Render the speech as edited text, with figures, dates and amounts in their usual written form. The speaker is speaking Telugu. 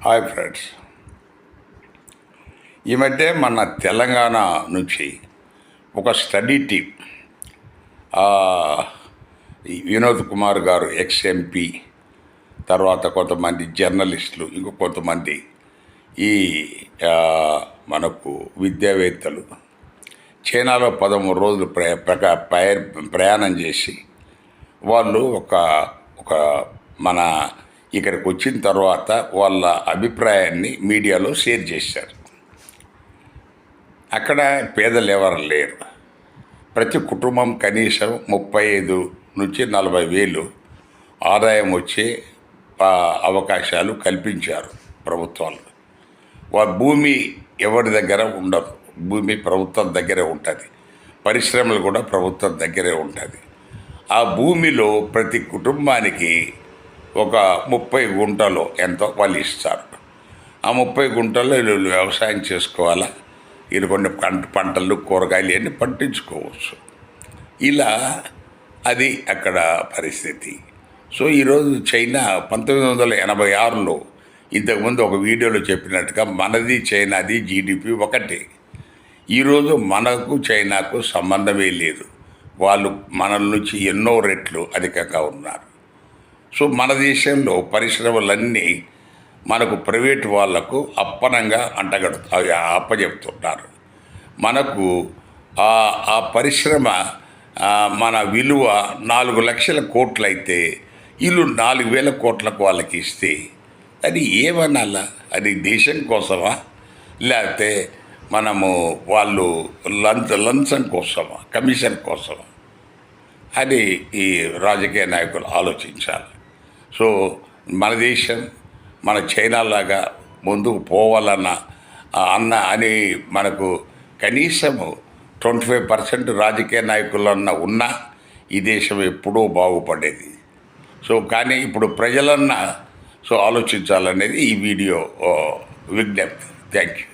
హాయ్ ఫ్రెండ్స్, ఈ మధ్య మన తెలంగాణ నుంచి ఒక స్టడీ టీం వినోద్ కుమార్ గారు ఎక్స్ఎంపీ, తర్వాత కొంతమంది జర్నలిస్టులు, ఇంకో కొంతమంది ఈ మనకు విద్యావేత్తలు చైనాలో 13 రోజులు ప్రయాణం చేసి వాళ్ళు ఒక మన ఇక్కడికి వచ్చిన తర్వాత వాళ్ళ అభిప్రాయాన్ని మీడియాలో షేర్ చేశారు. అక్కడ పేదలు ఎవరు లేరు. ప్రతి కుటుంబం కనీసం 35 నుంచి 40 వేలు ఆదాయం వచ్చే అవకాశాలు కల్పించారు ప్రభుత్వాలు. భూమి ఎవరి దగ్గర ఉండదు, భూమి ప్రభుత్వం దగ్గరే ఉంటుంది, పరిశ్రమలు కూడా ప్రభుత్వం దగ్గరే ఉంటుంది. ఆ భూమిలో ప్రతి కుటుంబానికి ఒక 30 గుంటలు ఎంతో వాళ్ళు ఇస్తారు. ఆ 30 గుంటల్లో వీళ్ళు వ్యవసాయం చేసుకోవాలా, వీళ్ళు కొన్ని పంటలు కూరగాయలు అన్నీ పండించుకోవచ్చు. ఇలా అది అక్కడ పరిస్థితి. సో ఈరోజు చైనా 1986లో ఇంతకుముందు ఒక వీడియోలో చెప్పినట్టుగా మనది చైనాది జీడిపి ఒకటే. ఈరోజు మనకు చైనాకు సంబంధమే లేదు. వాళ్ళు మన నుంచి ఎన్నో రెట్లు అధికంగా ఉన్నారు. సో మన దేశంలో పరిశ్రమలన్నీ మనకు ప్రైవేట్ వాళ్లకు అప్పనంగా అప్పచెప్తున్నారు. మనకు ఆ పరిశ్రమ మన విలువ 4 లక్షల కోట్లు అయితే వీళ్ళు 4,000 కోట్లకు వాళ్ళకి ఇస్తే అది ఏమనాలా? అది దేశం కోసమా, లేకపోతే మనము వాళ్ళు లంచం కోసమా, కమిషన్ కోసమా? అది ఈ రాజకీయ నాయకులు ఆలోచించాలి. సో మన దేశం మన చైనాలాగా ముందుకు పోవాలన్న అని మనకు కనీసము 25% రాజకీయ నాయకులన్నా ఉన్నా ఈ దేశం ఎప్పుడూ బాగుపడేది. సో కానీ ఇప్పుడు ప్రజలన్నా ఆలోచించాలనేది ఈ వీడియో విజ్ఞప్తి. Thank you.